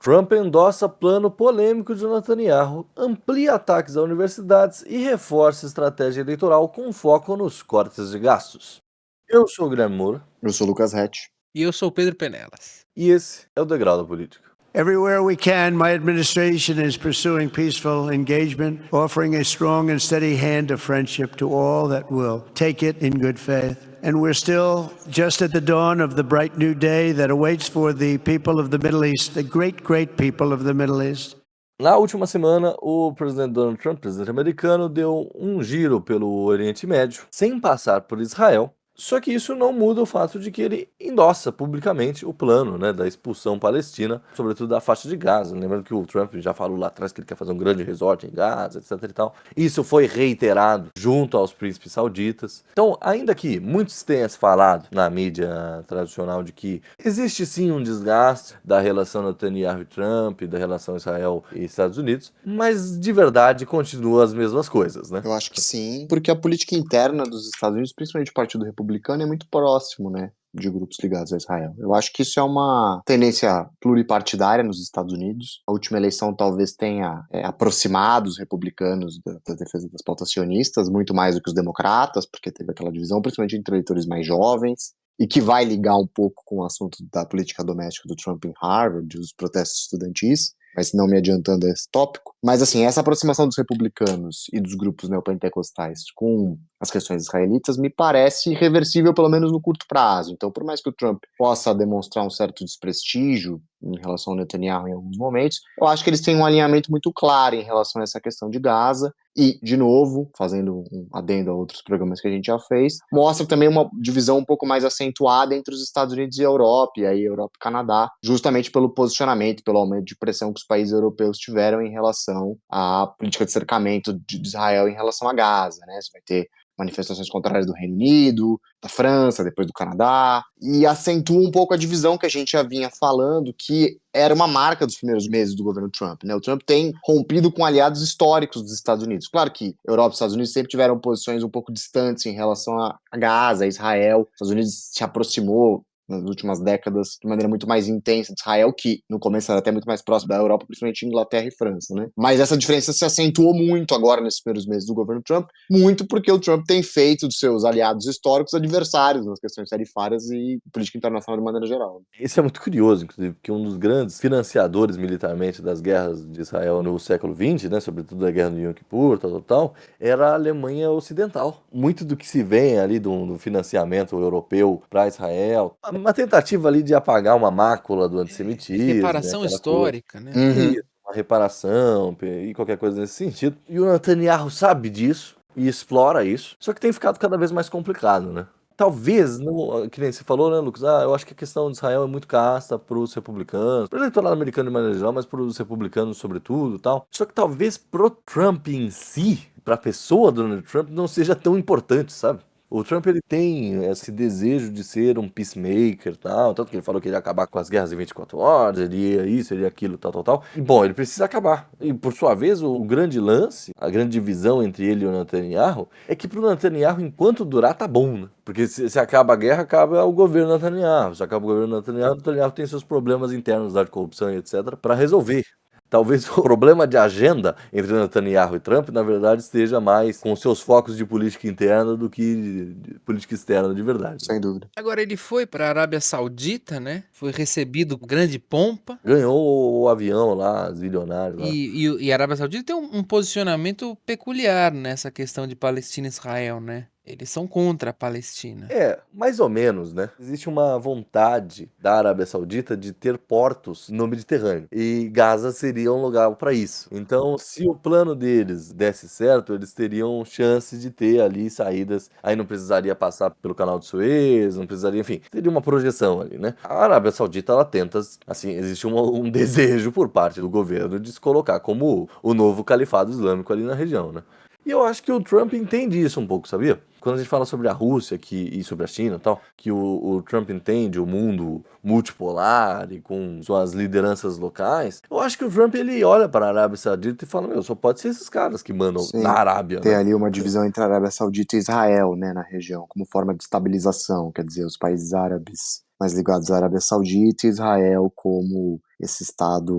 Trump endossa plano polêmico de Netanyahu, amplia ataques a universidades e reforça estratégia eleitoral com foco nos cortes de gastos. Eu sou o Guilherme Moura. Eu sou o Lucas Hatch. E eu sou o Pedro Penelas. E esse é o Degrau da Política. Everywhere we can, my administration is pursuing peaceful engagement, offering a strong and steady hand of friendship to all that will take it in good faith. And we're still just at the dawn of the bright new day that awaits for the people of the Middle East, the great, great people of the Middle East. Na última semana, o presidente Donald Trump, presidente americano, deu um giro pelo Oriente Médio, sem passar por Israel. Só que isso não muda o fato de que ele endossa publicamente o plano, né, da expulsão palestina, sobretudo da faixa de Gaza. Lembrando que o Trump já falou lá atrás que ele quer fazer um grande resort em Gaza, etc e tal. Isso foi reiterado junto aos príncipes sauditas. Então, ainda que muitos tenham falado na mídia tradicional de que existe sim um desgaste da relação Netanyahu e Trump, da relação Israel e Estados Unidos, mas de verdade continua as mesmas coisas, né? Eu acho que sim, porque a política interna dos Estados Unidos, principalmente o Partido Republicano, é muito próximo, né, de grupos ligados a Israel. Eu acho que isso é uma tendência pluripartidária nos Estados Unidos. A última eleição talvez tenha aproximado os republicanos da defesa das pautas sionistas, muito mais do que os democratas, porque teve aquela divisão, principalmente entre eleitores mais jovens, e que vai ligar um pouco com o assunto da política doméstica do Trump em Harvard, dos protestos estudantis, mas não me adiantando a esse tópico. Mas, assim, essa aproximação dos republicanos e dos grupos neopentecostais com as questões israelitas me parece irreversível, pelo menos no curto prazo. Então, por mais que o Trump possa demonstrar um certo desprestígio em relação ao Netanyahu em alguns momentos, eu acho que eles têm um alinhamento muito claro em relação a essa questão de Gaza. E, de novo, fazendo um adendo a outros programas que a gente já fez, mostra também uma divisão um pouco mais acentuada entre os Estados Unidos e a Europa, e aí Europa e Canadá, justamente pelo posicionamento, pelo aumento de pressão que os países europeus tiveram em relação à política de cercamento de Israel em relação a Gaza, né? Você vai ter manifestações contrárias do Reino Unido, da França, depois do Canadá, e acentua um pouco a divisão que a gente já vinha falando, que era uma marca dos primeiros meses do governo Trump, né? O Trump tem rompido com aliados históricos dos Estados Unidos. Claro que Europa e Estados Unidos sempre tiveram posições um pouco distantes em relação a Gaza, a Israel. Os Estados Unidos se aproximou nas últimas décadas de maneira muito mais intensa de Israel, que no começo era até muito mais próximo da Europa, principalmente Inglaterra e França, né? Mas essa diferença se acentuou muito agora nesses primeiros meses do governo Trump, muito porque o Trump tem feito dos seus aliados históricos adversários nas questões tarifárias e política internacional de maneira geral. Isso é muito curioso, inclusive, porque um dos grandes financiadores militarmente das guerras de Israel no século XX, né, sobretudo a guerra do Yom Kippur, tal, era a Alemanha Ocidental. Muito do que se vê ali do financiamento europeu para Israel, uma tentativa ali de apagar uma mácula do antissemitismo. Reparação histórica, né? Isso, uma reparação e qualquer coisa nesse sentido. E o Netanyahu sabe disso e explora isso, só que tem ficado cada vez mais complicado, né? Talvez, não, que nem você falou, né, Lucas? Eu acho que a questão de Israel é muito casta para os republicanos, para o eleitorado americano de maneira geral, mas para os republicanos sobretudo e tal. Só que talvez pro Trump em si, para a pessoa do Donald Trump, não seja tão importante, sabe? O Trump, ele tem esse desejo de ser um peacemaker, tal, tanto que ele falou que ele ia acabar com as guerras em 24 horas, ele ia isso, ele ia aquilo, tal. E, bom, ele precisa acabar. E, por sua vez, o grande lance, a grande divisão entre ele e o Netanyahu, é que pro Netanyahu, enquanto durar, tá bom, né? Porque se acaba a guerra, acaba o governo Netanyahu. Se acaba o governo Netanyahu, o Netanyahu tem seus problemas internos lá de corrupção e etc. para resolver. Talvez o problema de agenda entre Netanyahu e Trump, na verdade, esteja mais com seus focos de política interna do que de política externa de verdade. Sem dúvida. Agora ele foi para a Arábia Saudita, né? Foi recebido com grande pompa. Ganhou o avião lá, os bilionários lá. E a Arábia Saudita tem um posicionamento peculiar nessa questão de Palestina e Israel, né? Eles são contra a Palestina. Mais ou menos, né? Existe uma vontade da Arábia Saudita de ter portos no Mediterrâneo. E Gaza seria um lugar para isso. Então, se o plano deles desse certo, eles teriam chances de ter ali saídas. Aí não precisaria passar pelo canal de Suez, não precisaria, enfim, teria uma projeção ali, né? A Arábia Saudita, ela tenta, assim, existe um desejo por parte do governo de se colocar como o novo califado islâmico ali na região, né? E eu acho que o Trump entende isso um pouco, sabia? Quando a gente fala sobre a Rússia e sobre a China e tal, que o Trump entende o mundo multipolar e com suas lideranças locais, eu acho que o Trump, ele olha para a Arábia Saudita e fala, só pode ser esses caras que mandam na Arábia, tem né? ali uma divisão entre a Arábia Saudita e Israel, né, na região, como forma de estabilização, quer dizer, os países árabes mais ligados à Arábia Saudita e Israel como esse Estado,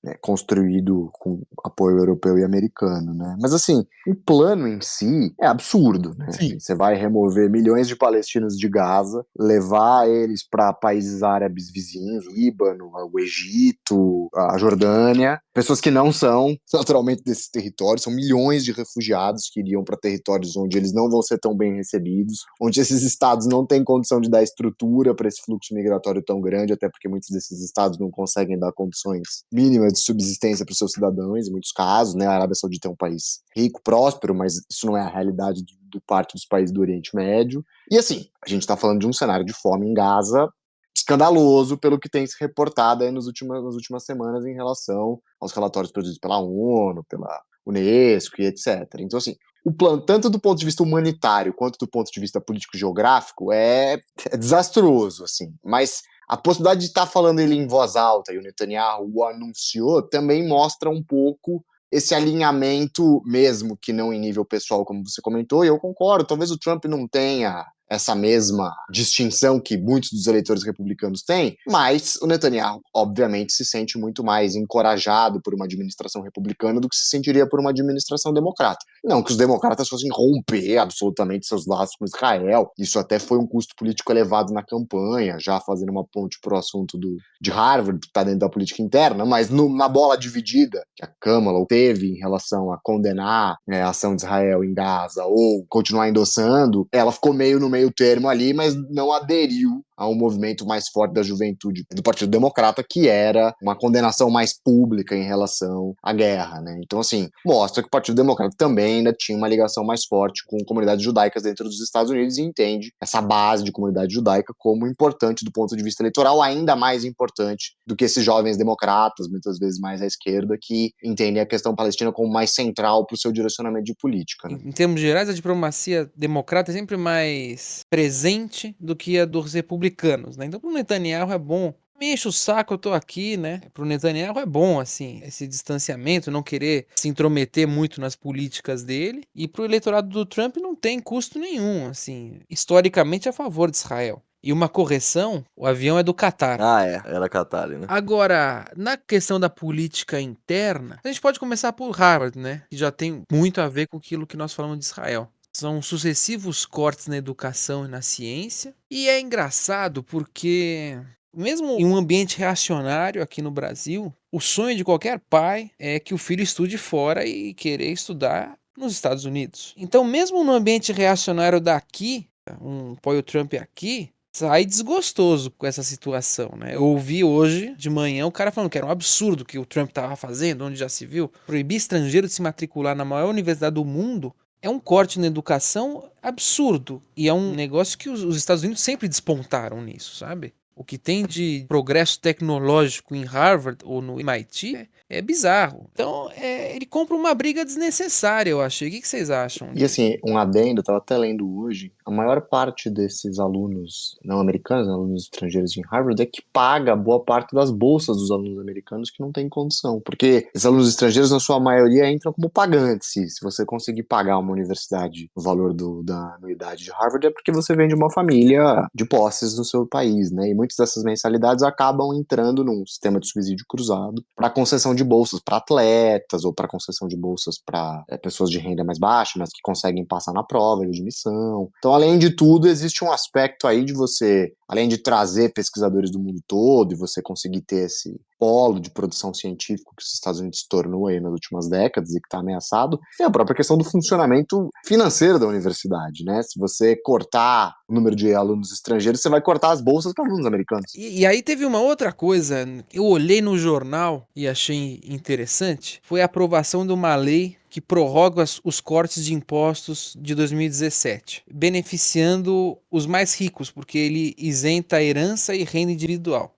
né, construído com apoio europeu e americano, né? Mas assim, o plano em si é absurdo, né? Sim. Você vai remover milhões de palestinos de Gaza, levar eles para países árabes vizinhos, o Líbano, o Egito, a Jordânia, pessoas que não são naturalmente desses territórios, são milhões de refugiados que iriam para territórios onde eles não vão ser tão bem recebidos, onde esses estados não têm condição de dar estrutura para esse fluxo migratório tão grande, até porque muitos desses estados não conseguem dar condições mínimas de subsistência para os seus cidadãos, em muitos casos, né? A Arábia Saudita é um país rico, próspero, mas isso não é a realidade do parte dos países do Oriente Médio. E assim, a gente está falando de um cenário de fome em Gaza escandaloso pelo que tem se reportado aí nas últimas semanas em relação aos relatórios produzidos pela ONU, pela Unesco e etc. Então, assim, o plano, tanto do ponto de vista humanitário quanto do ponto de vista político-geográfico, é desastroso, assim. Mas a possibilidade de estar falando ele em voz alta, e o Netanyahu o anunciou, também mostra um pouco esse alinhamento, mesmo que não em nível pessoal, como você comentou, e eu concordo, talvez o Trump não tenha essa mesma distinção que muitos dos eleitores republicanos têm, mas o Netanyahu, obviamente, se sente muito mais encorajado por uma administração republicana do que se sentiria por uma administração democrata. Não que os democratas fossem romper absolutamente seus laços com Israel, isso até foi um custo político elevado na campanha, já fazendo uma ponte para o assunto de Harvard, que está dentro da política interna, mas na bola dividida que a Câmara teve em relação a condenar a ação de Israel em Gaza ou continuar endossando, ela ficou meio no meio termo ali, mas não aderiu a um movimento mais forte da juventude do Partido Democrata, que era uma condenação mais pública em relação à guerra, né? Então, assim, mostra que o Partido Democrata também ainda tinha uma ligação mais forte com comunidades judaicas dentro dos Estados Unidos e entende essa base de comunidade judaica como importante do ponto de vista eleitoral, ainda mais importante do que esses jovens democratas, muitas vezes mais à esquerda, que entendem a questão palestina como mais central para o seu direcionamento de política, né? Em termos gerais, a diplomacia democrata é sempre mais presente do que a dos republicanos, né? Então, pro Netanyahu é bom. Me enche o saco, eu tô aqui, né? Pro Netanyahu é bom, assim, esse distanciamento, não querer se intrometer muito nas políticas dele. E pro eleitorado do Trump não tem custo nenhum, assim, historicamente a favor de Israel. E uma correção, o avião é do Catar. Ah, era Qatar, né? Agora, na questão da política interna, a gente pode começar por Harvard, né? Que já tem muito a ver com aquilo que nós falamos de Israel. São sucessivos cortes na educação e na ciência. E é engraçado porque, mesmo em um ambiente reacionário aqui no Brasil, o sonho de qualquer pai é que o filho estude fora e querer estudar nos Estados Unidos. Então, mesmo no ambiente reacionário daqui, um apoio Trump aqui, sai desgostoso com essa situação, né? Eu ouvi hoje de manhã o cara falando que era um absurdo que o Trump estava fazendo, onde já se viu, proibir estrangeiro de se matricular na maior universidade do mundo. É um corte na educação absurdo. E é um negócio que os Estados Unidos sempre despontaram nisso, sabe? O que tem de progresso tecnológico em Harvard ou no MIT é bizarro. Então, ele compra uma briga desnecessária, eu achei. O que vocês acham E disso? assim, um adendo, eu estava até lendo hoje, a maior parte desses alunos não americanos, alunos estrangeiros em Harvard, é que paga boa parte das bolsas dos alunos americanos que não têm condição. Porque esses alunos estrangeiros, na sua maioria, entram como pagantes. Se você conseguir pagar uma universidade o valor da anuidade de Harvard, é porque você vem de uma família de posses no seu país, né? E muitas dessas mensalidades acabam entrando num sistema de subsídio cruzado para concessão de bolsas para atletas ou para concessão de bolsas para pessoas de renda mais baixa, mas que conseguem passar na prova de admissão. Então, além de tudo, existe um aspecto aí de você, além de trazer pesquisadores do mundo todo e você conseguir ter esse polo de produção científica que os Estados Unidos se tornou aí nas últimas décadas e que está ameaçado, tem a própria questão do funcionamento financeiro da universidade, né? Se você cortar o número de alunos estrangeiros, você vai cortar as bolsas para alunos americanos. E aí teve uma outra coisa, eu olhei no jornal e achei interessante, foi a aprovação de uma lei que prorroga os cortes de impostos de 2017, beneficiando os mais ricos, porque ele isenta a herança e renda individual.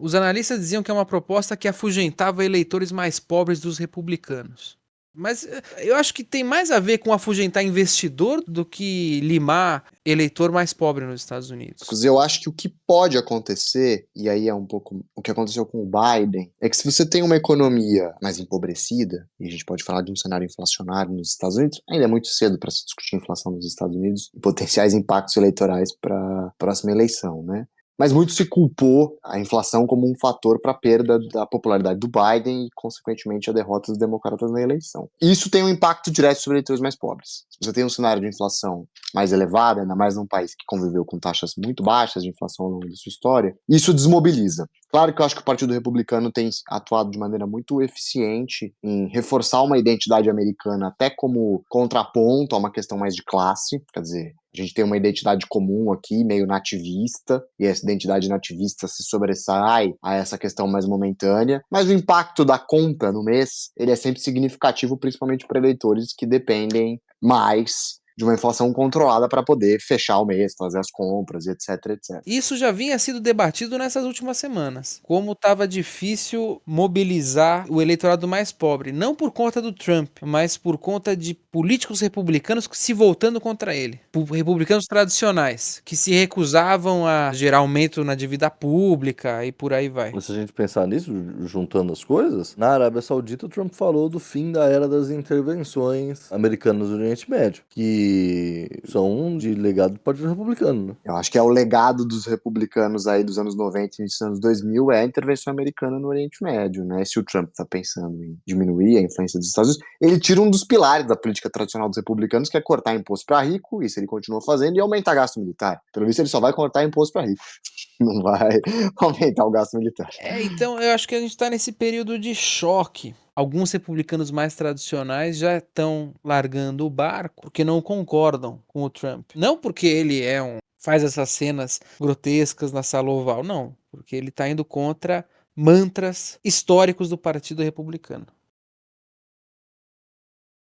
Os analistas diziam que é uma proposta que afugentava eleitores mais pobres dos republicanos. Mas eu acho que tem mais a ver com afugentar investidor do que limar eleitor mais pobre nos Estados Unidos. Eu acho que o que pode acontecer, e aí é um pouco o que aconteceu com o Biden, é que se você tem uma economia mais empobrecida, e a gente pode falar de um cenário inflacionário nos Estados Unidos, ainda é muito cedo para se discutir inflação nos Estados Unidos e potenciais impactos eleitorais para a próxima eleição, né? Mas muito se culpou a inflação como um fator para a perda da popularidade do Biden e, consequentemente, a derrota dos democratas na eleição. Isso tem um impacto direto sobre eleitores mais pobres. Se você tem um cenário de inflação mais elevada, ainda mais num país que conviveu com taxas muito baixas de inflação ao longo da sua história, isso desmobiliza. Claro que eu acho que o Partido Republicano tem atuado de maneira muito eficiente em reforçar uma identidade americana até como contraponto a uma questão mais de classe, quer dizer, a gente tem uma identidade comum aqui, meio nativista, e essa identidade nativista se sobressai a essa questão mais momentânea, mas o impacto da conta no mês, ele é sempre significativo, principalmente para eleitores que dependem mais de uma inflação controlada para poder fechar o mês, fazer as compras, etc, etc. Isso já vinha sido debatido nessas últimas semanas. Como estava difícil mobilizar o eleitorado mais pobre. Não por conta do Trump, mas por conta de políticos republicanos se voltando contra ele. Republicanos tradicionais, que se recusavam a gerar aumento na dívida pública e por aí vai. Se a gente pensar nisso, juntando as coisas, na Arábia Saudita o Trump falou do fim da era das intervenções americanas no Oriente Médio, que são de legado do Partido Republicano, né? Eu acho que é o legado dos republicanos aí dos anos 90 e dos anos 2000 é a intervenção americana no Oriente Médio, né? Se o Trump está pensando em diminuir a influência dos Estados Unidos, ele tira um dos pilares da política tradicional dos republicanos, que é cortar imposto para rico, isso ele continua fazendo, e aumentar gasto militar. Pelo visto, ele só vai cortar imposto para rico, não vai aumentar o gasto militar. Então eu acho que a gente está nesse período de choque. Alguns republicanos mais tradicionais já estão largando o barco porque não concordam com o Trump. Não porque ele faz essas cenas grotescas na sala oval, não. Porque ele está indo contra mantras históricos do Partido Republicano.